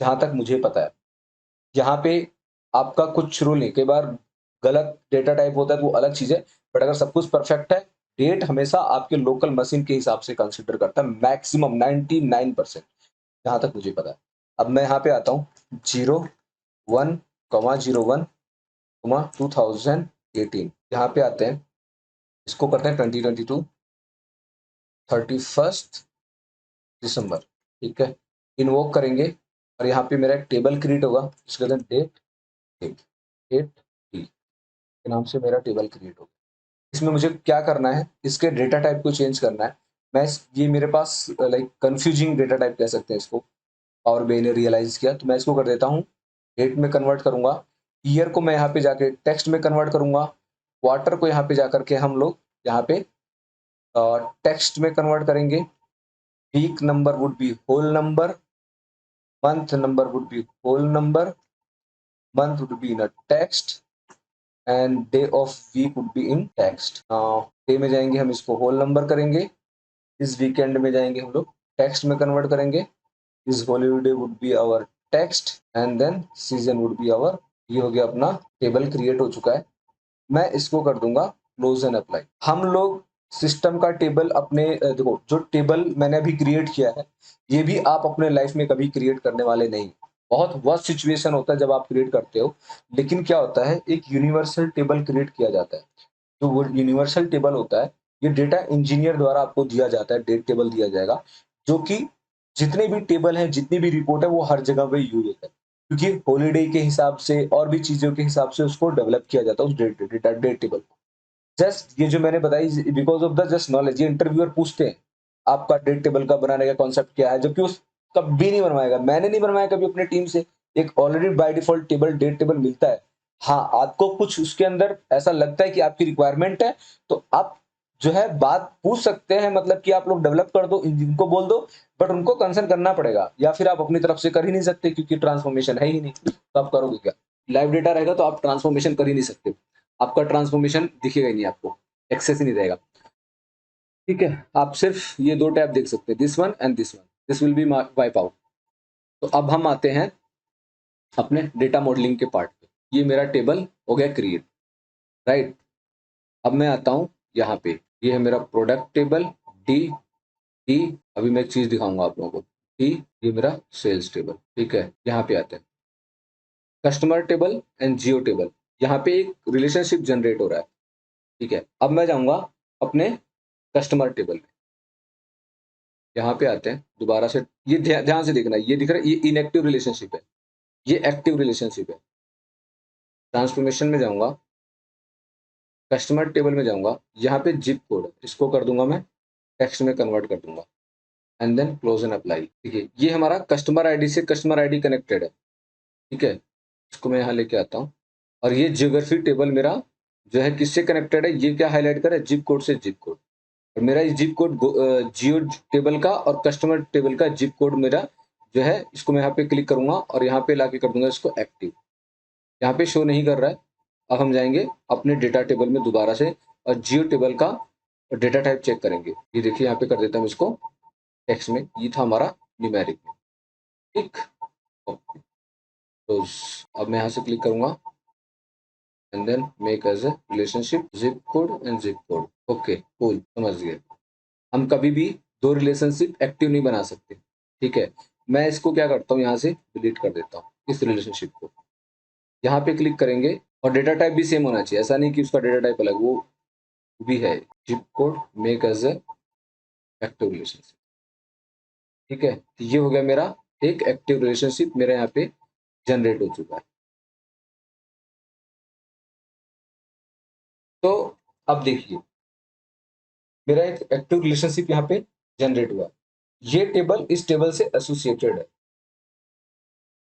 जहाँ तक मुझे पता है। यहाँ पे आपका कुछ रूल नहीं, कई बार गलत डेटा टाइप होता है तो वो अलग चीज़ है। बट अगर सब कुछ परफेक्ट है, डेट हमेशा आपके लोकल मशीन के हिसाब से कंसिडर करता है, मैक्सिमम 99%, जहाँ तक मुझे पता है। अब मैं यहाँ पे आता हूँ, 01,01,2018 यहाँ पे आते हैं। इसको करते हैं 2022 31 दिसंबर, ठीक है। इन्वोक करेंगे और यहाँ पे मेरा एक टेबल क्रिएट होगा, इसके अंदर डेट डेट डेट डी के नाम से मेरा टेबल क्रिएट होगा। इसमें मुझे क्या करना है, इसके डेटा टाइप को चेंज करना है। ये मेरे पास लाइक कंफ्यूजिंग डेटा टाइप कह सकते हैं इसको, और मैंने रियलाइज किया तो मैं इसको कर देता हूँ डेट में कन्वर्ट करूंगा। ईयर को मैं यहाँ पे जाके टेक्स्ट में कन्वर्ट करूंगा। क्वार्टर को यहाँ पे जाकर के हम लोग यहाँ पे टेक्स्ट में कन्वर्ट करेंगे। Week number would be whole number, month number would be whole number, month would be in a text and day of week would be in text. Day में जाएंगे हम इसको होल नंबर करेंगे। इस वीकेंड में जाएंगे हम लोग टेक्स्ट में कन्वर्ट करेंगे। इस holiday would be our text and then season would be our. ये हो गया, अपना टेबल क्रिएट हो चुका है। मैं इसको कर दूंगा क्लोज एंड अप्लाई। हम लोग सिस्टम का टेबल अपने देखो, जो टेबल मैंने अभी क्रिएट किया है, ये भी आप अपने लाइफ में कभी क्रिएट करने वाले नहीं। बहुत वर्स्ट सिचुएशन होता है जब आप क्रिएट करते हो। लेकिन क्या होता है, एक यूनिवर्सल टेबल क्रिएट किया जाता है। तो वो यूनिवर्सल टेबल होता है, ये डेटा इंजीनियर द्वारा आपको दिया जाता है, डेट टेबल दिया जाएगा, जो कि जितने भी टेबल हैं, जितनी भी रिपोर्ट है, वो हर जगह पे यूज होता है। क्योंकि हॉलीडे के हिसाब से और भी चीजों के हिसाब से उसको डेवलप किया जाता है, उस डेट टेबल को। जस्ट ये जो मैंने बताई, because of the just knowledge, ये इंटरव्यूअर पूछते हैं आपका डेट टेबल का बनाने का कॉन्सेप्ट क्या है, जबकि उस कभी नहीं बनवाएगा, मैंने नहीं बनवाया कभी अपने टीम से। एक already by default table, date table मिलता है। हाँ, आपको कुछ उसके अंदर ऐसा लगता है कि आपकी रिक्वायरमेंट है, तो आप जो है बात पूछ सकते हैं, मतलब कि आप लोग डेवलप कर दो, इनको बोल दो। बट उनको कंसर्न करना पड़ेगा, या फिर आप अपनी तरफ से कर ही नहीं सकते, क्योंकि ट्रांसफॉर्मेशन है ही नहीं, तो आप करोगे क्या। लाइव डेटा रहेगा तो आप ट्रांसफॉर्मेशन कर ही नहीं सकते, आपका ट्रांसफॉर्मेशन दिखेगा ही नहीं, आपको एक्सेस ही नहीं रहेगा। ठीक है, आप सिर्फ ये दो टैब देख सकते हैं, this one and this one, this will be wipe out. तो अब हम आते हैं अपने डेटा मॉडलिंग के पार्ट पे। ये मेरा टेबल हो गया क्रिएट, राइट। अब मैं आता हूँ यहाँ पे, ये है मेरा प्रोडक्ट टेबल डी डी। अभी मैं एक चीज दिखाऊंगा आप लोगों को, डी, ये मेरा सेल्स टेबल, ठीक है। यहाँ पे आते हैं customer table and Jio table. यहाँ पे एक रिलेशनशिप जनरेट हो रहा है, ठीक है। अब मैं जाऊंगा अपने कस्टमर टेबल में, यहाँ पे आते हैं दोबारा से। ये ध्यान से देखना, ये दिख रहा है, ये इनएक्टिव रिलेशनशिप है, ये एक्टिव रिलेशनशिप है। ट्रांसफॉर्मेशन में जाऊंगा, कस्टमर टेबल में जाऊंगा, यहाँ पे जिप कोड, इसको कर दूंगा मैं टेक्स्ट में कन्वर्ट कर दूंगा and then close and apply. देखिए ये हमारा कस्टमर आईडी से कस्टमर आईडी कनेक्टेड है, ठीक है। इसको मैं यहाँ लेके आता हूँ और ये जियोग्राफी टेबल मेरा जो है किससे कनेक्टेड है, ये क्या हाईलाइट कर रहा है, जिप कोड से जिप कोड। और मेरा ये जिप कोड जियो टेबल का और कस्टमर टेबल का जिप कोड मेरा जो है, इसको मैं यहाँ पे क्लिक करूंगा और यहाँ पे लाके कर दूंगा इसको एक्टिव। यहाँ पे शो नहीं कर रहा है। अब हम जाएंगे अपने डेटा टेबल में दोबारा से और जियो टेबल का डेटा टाइप चेक करेंगे। ये देखिए यहाँ पे कर देता हूँ इसको टेक्स्ट में, ये था हमारा न्यूमेरिक में, ठीक। तो अब मैं यहाँ से क्लिक करूंगा and then make as a relationship zip code and zip code. Okay cool, समझ गए। हम कभी भी दो रिलेशनशिप एक्टिव नहीं बना सकते, ठीक है। मैं इसको क्या करता हूँ, यहाँ से डिलीट कर देता हूँ इस रिलेशनशिप को। यहाँ पे क्लिक करेंगे और डेटा टाइप भी सेम होना चाहिए, ऐसा नहीं कि उसका डेटा टाइप अलग, वो भी है zip code make as a active relationship, ठीक है। तो ये हो गया मेरा एक एक्टिव रिलेशनशिप, मेरा यहाँ पे जनरेट हो चुका है। तो अब देखिए मेरा एक एक्टिव रिलेशनशिप यहाँ पे जनरेट हुआ। ये टेबल इस टेबल से एसोसिएटेड है,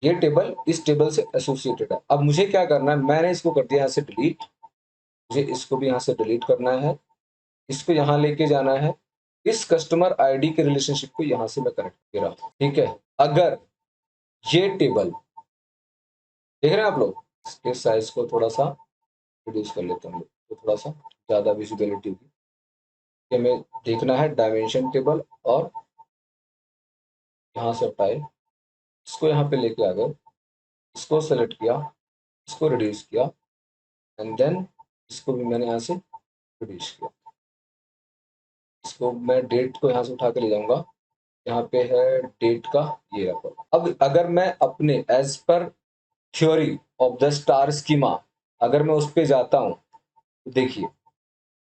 ये टेबल इस टेबल से एसोसिएटेड है। अब मुझे क्या करना है, मैंने इसको कर दिया यहाँ से डिलीट, मुझे इसको भी यहाँ से डिलीट करना है, इसको यहाँ लेके जाना है, इस कस्टमर आईडी के रिलेशनशिप को यहाँ से मैं कनेक्ट कर रहा हूँ, ठीक है। अगर ये टेबल देख रहे हैं आप लोग, इसके साइज को थोड़ा सा रिड्यूस कर लेते हैं, तो थोड़ा सा ज्यादा विजिबिलिटी होगी। कि हमें देखना है डायमेंशन टेबल और यहाँ से हटाए, इसको यहाँ पे लेके आ गए, इसको सेलेक्ट किया, इसको रिड्यूस किया एंड देन इसको भी मैंने यहाँ से रिड्यूस किया। इसको मैं डेट को यहाँ से उठा के ले जाऊंगा, यहाँ पे है डेट का ये रहा। अब अगर मैं अपने एज पर theory of the star schema अगर मैं उस पे जाता हूँ, तो देखिए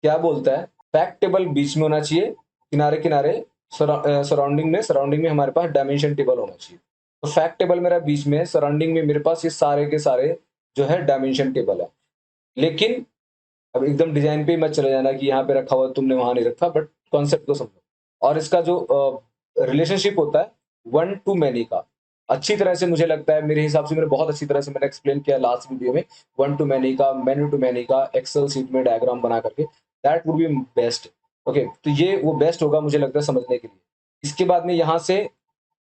क्या बोलता है, फैक्ट टेबल बीच में होना चाहिए, किनारे किनारे सराउंडिंग में हमारे पास डायमेंशन टेबल होना चाहिए। तो फैक्ट टेबल मेरा बीच में है, सराउंडिंग में मेरे पास ये सारे के सारे जो है डायमेंशन टेबल है। लेकिन अब एकदम डिजाइन पे ही मत चले जाना कि यहाँ पे रखा हुआ तुमने वहां नहीं रखा, बट कॉन्सेप्ट को समझो। और इसका जो रिलेशनशिप होता है वन टू मैनी का, अच्छी तरह से मुझे लगता है, मेरे हिसाब से मैंने बहुत अच्छी तरह से मैंने एक्सप्लेन किया लास्ट वीडियो में, वन टू मैनी का, मैनी टू मैनी का, एक्सेल सीट में डायग्राम बना करके, that would be best. Okay, तो ये वो बेस्ट होगा मुझे लगता है समझने के लिए। इसके बाद में यहाँ से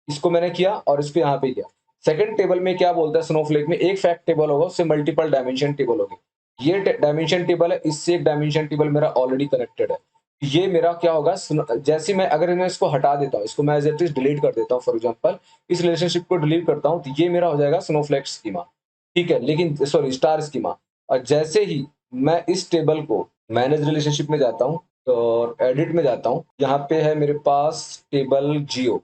इसको मैंने किया और इसको यहाँ पे किया। सेकंड टेबल में क्या बोलता है, स्नोफ्लेक में एक फैक्ट टेबल होगा, उससे मल्टीपल डायमेंशन टेबल होगी। ये डायमेंशन टेबल है, इससे एक डायमेंशन टेबल मेरा ऑलरेडी कनेक्टेड है। ये मेरा क्या होगा, जैसे मैं अगर मैं इसको हटा देता हूँ, इसको मैं एज इट इज डिलीट कर देता हूँ, फॉर एग्जांपल इस रिलेशनशिप को डिलीट करता हूँ, तो ये मेरा हो जाएगा स्नोफ्लेक स्कीमा, ठीक है। लेकिन सॉरी स्टार स्कीमा। और जैसे ही मैं इस टेबल को मैनेज रिलेशनशिप में जाता हूँ और एडिट में जाता हूँ, यहाँ पे है मेरे पास टेबल जियो,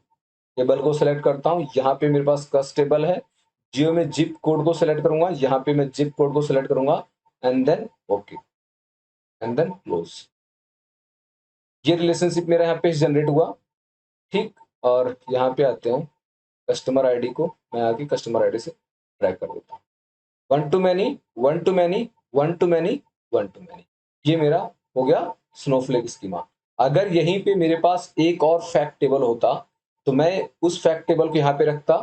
टेबल को सेलेक्ट करता हूँ, यहाँ पे मेरे पास कस्ट टेबल है, जियो में जिप कोड को सेलेक्ट करूंगा, यहाँ पे मैं जिप कोड को सेलेक्ट करूंगा and then okay and then close. ये रिलेशनशिप मेरा यहाँ पे जनरेट हुआ, ठीक। और यहाँ पे आते हैं कस्टमर आईडी को मैं आगे कस्टमर आईडी से ट्रैक कर देता हूँ, one to many, one to many, one to many, one to many. ये मेरा हो गया स्नोफ्लेक स्कीमा। अगर यहीं पे मेरे पास एक और फैक्ट टेबल होता, तो मैं उस फैक्ट टेबल को यहाँ पे रखता,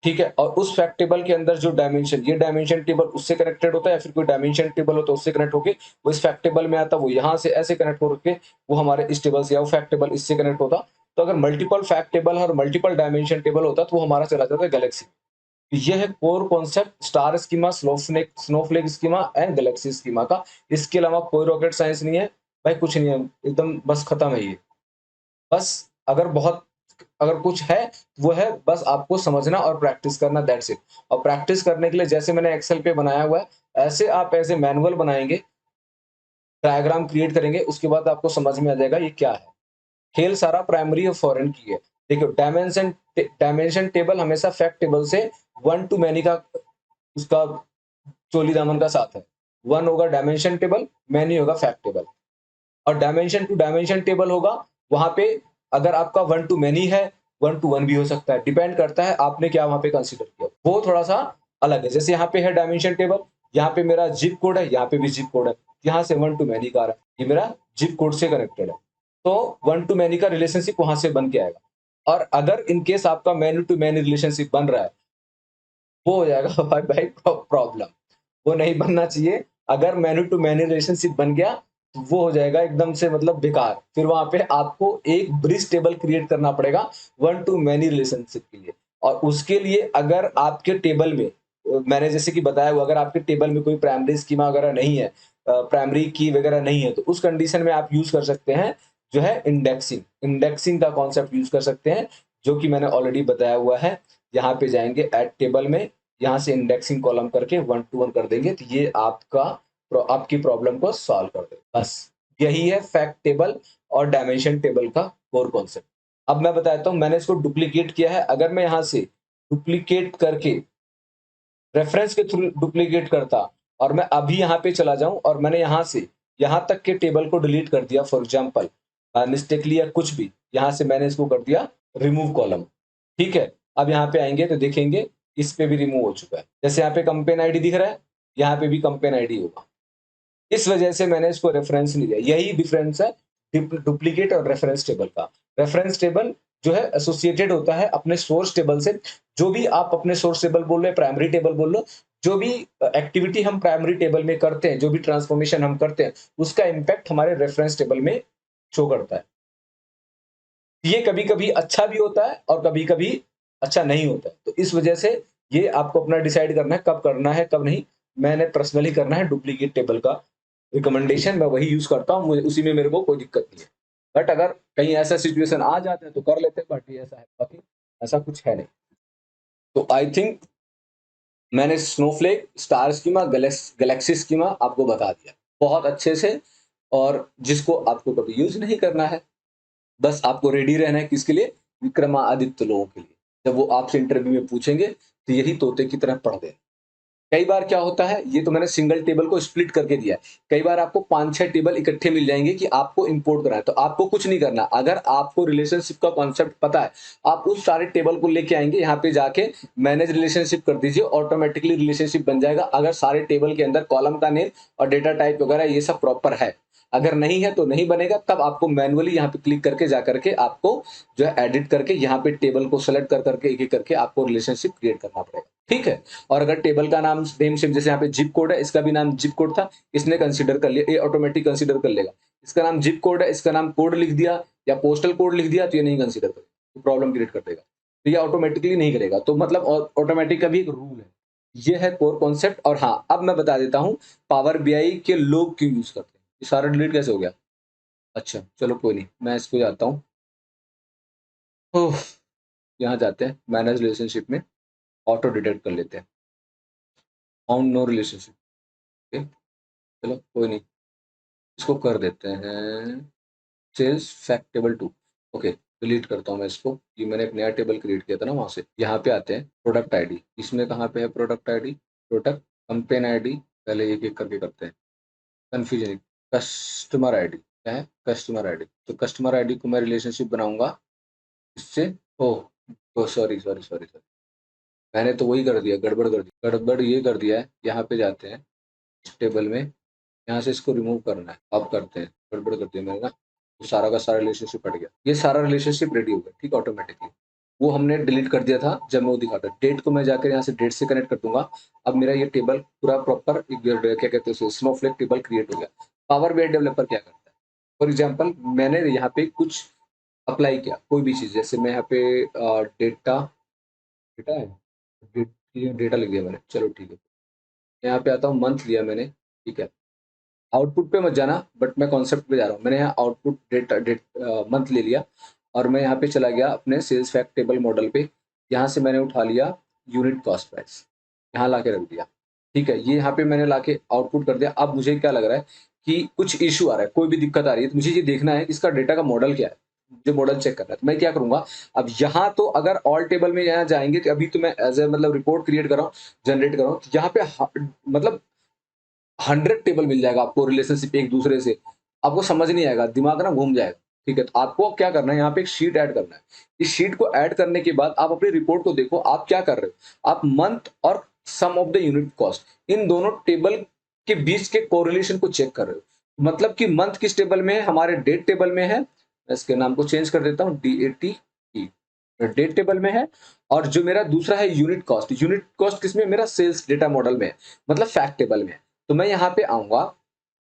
ठीक है। और उस फैक्ट टेबल के अंदर जो डायमेंशन, ये डायमेंशन टेबल उससे कनेक्टेड होता है, या फिर कोई डायमेंशन टेबल हो तो उससे कनेक्ट होके वो इस फैक्ट टेबल में आता, वो यहाँ से ऐसे कनेक्ट हो के वो हमारे इस टेबल से, या वो फैक्ट टेबल इससे कनेक्ट होता। तो अगर मल्टीपल फैक्ट टेबल और मल्टीपल डायमेंशन टेबल होता, तो वो हमारा चला जाता है गैलेक्सी। यह है core concept star schema, snowflake schema and galaxy schema का। इसके अलावा कोई रॉकेट साइंस नहीं है भाई, कुछ नहीं है, एकदम बस खत्म है ये। बस अगर कुछ है, वो है बस आपको समझना और प्रैक्टिस करना, दैट्स इट। और प्रैक्टिस करने के लिए जैसे मैंने एक्सेल पे बनाया हुआ है, ऐसे आप ऐसे मैनुअल बनाएंगे, डायग्राम क्रिएट करेंगे, उसके बाद आपको समझ में आ जाएगा ये क्या है। खेल सारा प्राइमरी और फॉरेन की है। देखिए डायमेंशन टेबल हमेशा फैक्ट टेबल से वन टू मैनी का उसका चोली दामन का साथ है। वन होगा डायमेंशन टेबल, मैनी होगा फैक्ट टेबल। और डायमेंशन टू डायमेंशन टेबल होगा, वहां पे अगर आपका वन टू मैनी है, वन टू वन भी हो सकता है, डिपेंड करता है आपने क्या वहां पे कंसीडर किया, वो थोड़ा सा अलग है। जैसे यहाँ पे है डायमेंशन टेबल, यहाँ पे मेरा जिप कोड है, यहाँ पे भी जिप कोड है, यहाँ से वन टू मैनी का आ रहा है, ये मेरा जिप कोड से कनेक्टेड है। तो वन टू मैनी का रिलेशनशिप वहां से बन के आएगा। और अगर इन केस आपका मैनी टू मैनी रिलेशनशिप बन रहा है, वो हो जाएगा भाई भाई प्रॉब्लम। वो नहीं बनना चाहिए। अगर मैनी टू मैनी रिलेशनशिप बन गया तो वो हो जाएगा एकदम से मतलब बेकार। फिर वहां पे आपको एक ब्रिज टेबल क्रिएट करना पड़ेगा वन टू मैनी रिलेशनशिप के लिए। और उसके लिए अगर आपके टेबल में मैंने जैसे कि बताया हुआ, अगर आपके टेबल में कोई प्राइमरी स्कीमा वगैरह नहीं है, प्राइमरी की वगैरह नहीं है, तो उस कंडीशन में आप यूज कर सकते हैं जो है इंडेक्सिंग। इंडेक्सिंग का कॉन्सेप्ट यूज कर सकते हैं, जो कि मैंने ऑलरेडी बताया हुआ है। यहाँ पे जाएंगे एड टेबल में, यहाँ से इंडेक्सिंग कॉलम करके वन टू वन कर देंगे, तो ये आपकी प्रॉब्लम को सॉल्व कर देगा। बस यही है फैक्ट टेबल और डायमेंशन टेबल का कोर कॉन्सेप्ट। अब मैं बताता हूँ, मैंने इसको डुप्लीकेट किया है। अगर मैं यहाँ से डुप्लीकेट करके रेफरेंस के थ्रू डुप्लीकेट करता और मैं अभी यहाँ पे चला जाऊं और मैंने यहाँ से यहाँ तक के टेबल को डिलीट कर दिया, फॉर एग्जाम्पल मिस्टेकली या कुछ भी, यहाँ से मैंने इसको कर दिया रिमूव कॉलम। ठीक है, अब यहाँ पे आएंगे तो देखेंगे इस पे भी रिमूव हो चुका है। जैसे यहाँ पे कंपेन आईडी दिख रहा है, यहाँ पे भी कंपेन आईडी होगा। इस वजह से मैंने इसको रेफरेंस नहीं दिया। यही डिफरेंस है डुप्लीकेट और रेफरेंस टेबल का। रेफरेंस टेबल जो है एसोसिएटेड होता है अपने सोर्स टेबल से। जो भी आप अपने सोर्स टेबल बोल रहे हैं, प्राइमरी टेबल बोल लो, जो भी एक्टिविटी हम प्राइमरी टेबल में करते हैं, जो भी ट्रांसफॉर्मेशन हम करते हैं, उसका इम्पैक्ट हमारे रेफरेंस टेबल में शो करता है। ये कभी कभी अच्छा भी होता है और कभी कभी अच्छा नहीं होता है। तो इस वजह से ये आपको अपना डिसाइड करना है कब करना है कब नहीं। मैंने पर्सनली करना है डुप्लीकेट टेबल का रिकमेंडेशन, मैं वही यूज करता हूँ, उसी में मेरे को कोई दिक्कत नहीं है। बट अगर कहीं ऐसा सिचुएशन आ जाता है तो कर लेते हैं, बट ये ऐसा है, बाकी ऐसा कुछ है नहीं। तो आई थिंक मैंने Snowflake, star schema, Galaxy schema आपको बता दिया बहुत अच्छे से। और जिसको आपको कभी यूज नहीं करना है, बस आपको रेडी रहना है किसके लिए, विक्रमादित्य लोगों के लिए। जब वो आपसे इंटरव्यू में पूछेंगे तो यही तोते की तरह पढ़ देना। कई बार क्या होता है, ये तो मैंने सिंगल टेबल को स्प्लिट करके दिया है। कई बार आपको 5-6 टेबल इकट्ठे मिल जाएंगे कि आपको इंपोर्ट करना है, तो आपको कुछ नहीं करना। अगर आपको रिलेशनशिप का कॉन्सेप्ट पता है, आप उस सारे टेबल को लेके आएंगे, यहाँ पे जाके मैनेज रिलेशनशिप कर दीजिए, ऑटोमेटिकली रिलेशनशिप बन जाएगा। अगर सारे टेबल के अंदर कॉलम का नेम और डेटा टाइप वगैरह ये सब प्रॉपर है। अगर नहीं है तो नहीं बनेगा, तब आपको मैनुअली यहाँ पे क्लिक करके जा करके आपको जो है एडिट करके यहाँ पे टेबल को सेलेक्ट कर करके एक एक करके आपको रिलेशनशिप क्रिएट करना पड़ेगा। ठीक है। और अगर टेबल का नाम नेम सेम, जैसे यहाँ पे जिप कोड है, इसका भी नाम जिप कोड था, इसने कंसीडर कर लिया, ये ऑटोमेटिक कंसीडर कर लेगा। इसका नाम जिप कोड है, इसका नाम कोड लिख दिया या पोस्टल कोड लिख दिया तो ये नहीं कंसीडर करेगा, तो प्रॉब्लम क्रिएट कर देगा। तो ये ऑटोमेटिकली नहीं करेगा। तो मतलब ऑटोमेटिक का भी एक रूल है। ये है कोर कॉन्सेप्ट। और हाँ, अब मैं बता देता हूँ पावर बीआई के लोग क्यों यूज करते हैं। ये सारा डिलीट कैसे हो गया? अच्छा चलो कोई नहीं, मैं इसको जाता हूँ, यहाँ जाते हैं मैनेज रिलेशनशिप में, ऑटो डिटेक्ट कर लेते हैं, फाउंड नो रिलेशनशिप। ओके, चलो कोई नहीं, इसको कर देते हैं sales fact table 2। Okay, delete करता हूँ मैं इसको। ये मैंने एक नया टेबल क्रिएट किया था ना, वहाँ से यहाँ पे आते हैं प्रोडक्ट आईडी। इसमें कहाँ पे है product ID, product campaign ID, पहले एक एक करके करते हैं, कन्फ्यूजन। कस्टमर आईडी क्या है, कस्टमर आईडी। तो कस्टमर आईडी को मैं रिलेशनशिप बनाऊंगा इससे। Oh sorry sorry sorry sorry, मैंने तो वही कर दिया, गड़बड़ कर दी। गड़बड़ ये कर दिया है, यहाँ पे जाते हैं इस टेबल में, यहाँ से इसको रिमूव करना है। अब करते हैं, गड़बड़ कर दिया मैंने ना, तो सारा का सारा रिलेशनशिप हट गया। ये सारा रिलेशनशिप रेडी हो गया, ठीक, ऑटोमेटिकली। वो हमने डिलीट कर दिया था जब मैं वो दिखाता। डेट को मैं जाकर यहाँ से डेट से कनेक्ट कर दूंगा। अब मेरा ये टेबल पूरा प्रॉपर क्या कहते हैं स्नोफ्लेक टेबल क्रिएट हो गया। पावर बीआई डेवलपर क्या करता है, फॉर एग्जाम्पल मैंने यहाँ पे कुछ अप्लाई किया, कोई भी चीज़, जैसे मैं यहाँ पे डेटा डेटा है, डेटा लिख दिया मैंने, चलो ठीक है। यहाँ पे आता हूँ, मंथ लिया मैंने, ठीक है। आउटपुट पे मत जाना, बट मैं कॉन्सेप्ट पे जा रहा हूँ। मैंने यहाँ आउटपुट डेट मंथ ले लिया और मैं यहाँ पे चला गया अपने सेल्स फैक्ट टेबल मॉडल पे। यहाँ से मैंने उठा लिया यूनिट कॉस्ट प्राइस, यहाँ ला के रख दिया। ठीक है, ये यहाँ पे मैंने ला के आउटपुट कर दिया। अब मुझे क्या लग रहा है कि कुछ इशू आ रहा है, कोई भी दिक्कत आ रही है, तो मुझे ये देखना है इसका डेटा का मॉडल क्या है, जो मॉडल चेक करना है। तो मैं क्या करूंगा, अब यहाँ तो अगर ऑल टेबल में यहाँ जाएंगे, तो अभी तो मैं एज ए मतलब रिपोर्ट क्रिएट कर रहा हूँ, जनरेट कर रहा हूँ, तो यहाँ पे मतलब 100 टेबल मिल जाएगा आपको रिलेशनशिप एक दूसरे से। आपको समझ नहीं आएगा, दिमाग ना घूम जाएगा। ठीक है, तो आपको क्या करना है, यहाँ पे एक शीट ऐड करना है। इस शीट को ऐड करने के बाद आप अपनी रिपोर्ट को देखो, आप क्या कर रहे हो, आप मंथ और सम ऑफ द यूनिट कॉस्ट, इन दोनों टेबल के बीच के कोरिलेशन को चेक कर रहे हो। मतलब कि मंथ किस टेबल में है, हमारे डेट टेबल में है, मैं इसके नाम को चेंज कर देता हूँ, DATE डेट टेबल में है। और जो मेरा दूसरा है यूनिट कॉस्ट किसमें, मेरा सेल्स डेटा मॉडल में है, मतलब फैक्ट टेबल में है। तो मैं यहाँ पे आऊंगा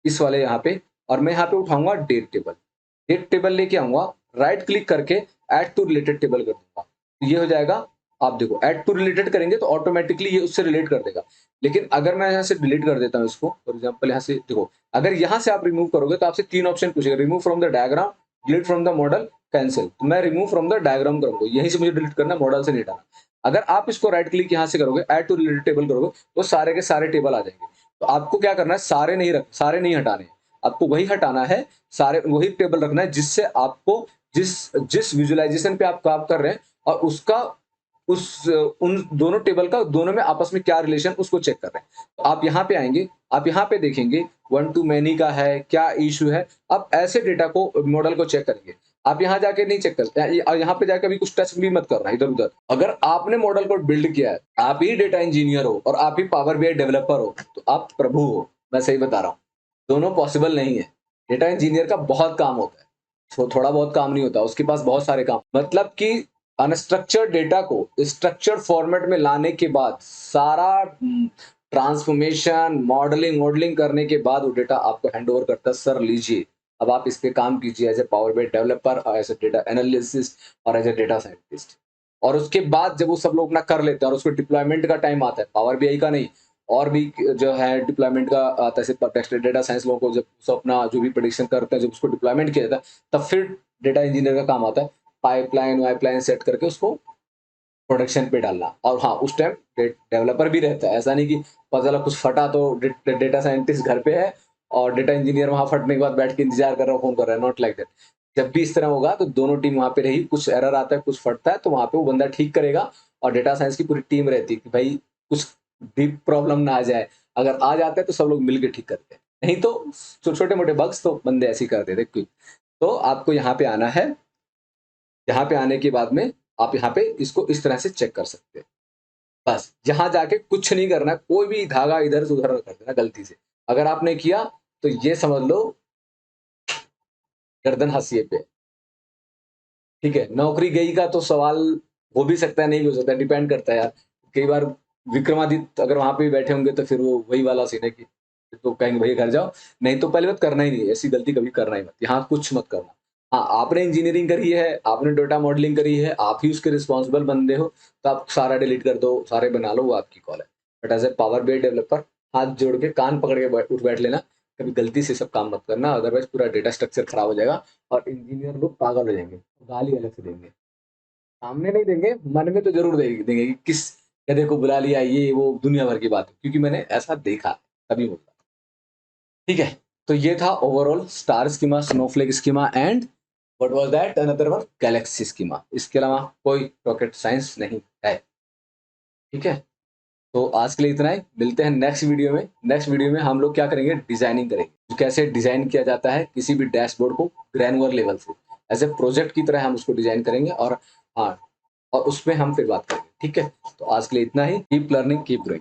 इस वाले यहाँ पे, और मैं यहाँ पे उठाऊंगा डेट टेबल लेके आऊंगा, राइट क्लिक करके ऐड टू रिलेटेड टेबल कर दूंगा, तो ये हो जाएगा। आप देखो ऐड टू रिलेटेड करेंगे तो ऑटोमेटिकली ये उससे रिलेट कर देगा। लेकिन अगर मैं यहाँ से डिलीट कर देता हूँ इसको, फॉर एग्जाम्पल यहाँ से देखो, अगर यहाँ से आप रिमूव करोगे तो आपसे 3 ऑप्शन पूछेगा, remove from the diagram, delete from the model, cancel. तो मैं रिमूव फ्रॉम द डायग्राम करूंगा, यहीं से मुझे डिलीट करना, मॉडल से नहीं हटाना। अगर आप इसको राइट क्लिक यहाँ से करोगे, ऐड टू रिलेटेड टेबल करोगे, तो सारे के सारे टेबल आ जाएंगे। तो आपको क्या करना है, सारे नहीं हटाने, आपको वही हटाना है, सारे वही टेबल रखना है जिससे आपको जिस जिस विजुअलाइजेशन पे आप काम कर रहे हैं और उसका उस उन दोनों टेबल का दोनों में आपस में क्या रिलेशन, उसको चेक कर रहे हैं। तो आप यहाँ पे आएंगे, आप यहाँ पे देखेंगे 1 to many का है, क्या इशू है। आप ऐसे डेटा को, मॉडल को चेक करेंगे। आप यहाँ जाके नहीं चेक करते, यहाँ पे जाके भी कुछ टच भी मत करना इधर उधर। अगर आपने मॉडल को बिल्ड किया है, आप ही डेटा इंजीनियर हो और आप ही पावर BI डेवलपर हो, तो आप प्रभु हो, मैं सही बता रहा हूँ। दोनों पॉसिबल नहीं है। डेटा इंजीनियर का बहुत काम होता है, तो थोड़ा बहुत काम नहीं होता, उसके पास बहुत सारे काम, मतलब कि अनस्ट्रक्चर्ड डेटा को स्ट्रक्चर्ड फॉर्मेट में लाने के बाद, सारा ट्रांसफॉर्मेशन मॉडलिंग करने के बाद वो डेटा आपको हैंड ओवर करता है, सर लीजिए अब आप इस पे काम कीजिए as a power BI developer, as a data analyst और एज ए डेटा साइंटिस्ट। और उसके बाद जब वो सब लोग अपना कर लेते हैं और उसको डिप्लॉयमेंट का टाइम आता है, पावर BI का नहीं, और भी जो है डिप्लॉयमेंट का आता है, टेक्स्ट डेटा साइंस लोगों को जब सब अपना जो भी प्रेडिक्शन करते हैं, जब उसको डिप्लॉयमेंट किया जाता है, तब फिर डेटा इंजीनियर का काम आता है पाइपलाइन वाइपलाइन सेट करके उसको प्रोडक्शन पे डालना। और हाँ, उस टाइम डेवलपर भी रहता है, ऐसा नहीं कि पता चला कुछ फटा तो डेटा साइंटिस्ट घर पे है और डेटा इंजीनियर वहां फटने के बाद बैठ के इंतजार कर रहा है, फोन कर रहा है, नॉट लाइक दैट। जब भी इस तरह होगा तो दोनों टीम वहां पे रही, कुछ एरर आता है, कुछ फटता है, तो वहां पे वो बंदा ठीक करेगा, और डेटा साइंस की पूरी टीम रहती है कि भाई कुछ डीप प्रॉब्लम ना आ जाए। अगर आ जाता है तो सब लोग मिलकर ठीक करते हैं, नहीं तो छोटे मोटे बग्स तो बंदे ऐसे ही कर देते क्विक। तो आपको यहाँ पे आना है, यहाँ पे आने के बाद में आप यहाँ पे इसको इस तरह से चेक कर सकते हैं। बस यहाँ जाके कुछ नहीं करना, कोई भी धागा इधर से उधर कर देना गलती से। अगर आपने किया तो ये समझ लो गर्दन हाशिए पे। ठीक है, नौकरी गई का तो सवाल हो भी सकता है, नहीं भी हो सकता, डिपेंड करता है यार। कई बार विक्रमादित्य अगर वहां पे भी बैठे होंगे तो फिर वो वही वाला सीन है कि तो कहेंगे भैया घर जाओ। नहीं तो पहले बात करना ही नहीं, ऐसी गलती कभी करना ही मत, यहाँ कुछ मत करना। हाँ, आपने इंजीनियरिंग करी है, आपने डेटा मॉडलिंग करी है, आप ही उसके रिस्पॉन्सिबल बंदे हो, तो आप सारा डिलीट कर दो, सारे बना लो, वो आपकी कॉल है। But as a power BI developer हाथ जोड़ के कान पकड़ के उठ बैठ लेना, कभी गलती से सब काम मत करना, अदरवाइज पूरा डेटा स्ट्रक्चर खराब हो जाएगा और इंजीनियर लोग पागल हो जाएंगे, गाली अलग से देंगे। सामने नहीं देंगे, मन में तो जरूर देंगे कि किस गधे को बुला लिया, ये वो दुनिया भर की बात है, क्योंकि मैंने ऐसा देखा, तभी बोलता। ठीक है, तो ये था overall star schema, snowflake schema and what was that another one, Galaxy schema. इसके अलावा कोई रॉकेट साइंस नहीं है। ठीक है, तो आज के लिए इतना ही, मिलते हैं नेक्स्ट वीडियो में। नेक्स्ट वीडियो में हम लोग क्या करेंगे, डिजाइनिंग करेंगे, कैसे डिजाइन किया जाता है किसी भी डैशबोर्ड को ग्रैनुलर लेवल से, एज ए प्रोजेक्ट की तरह हम उसको डिजाइन करेंगे। और हाँ, और उसमें हम फिर बात करेंगे। ठीक है, तो आज के लिए इतना ही। Keep learning keep growing.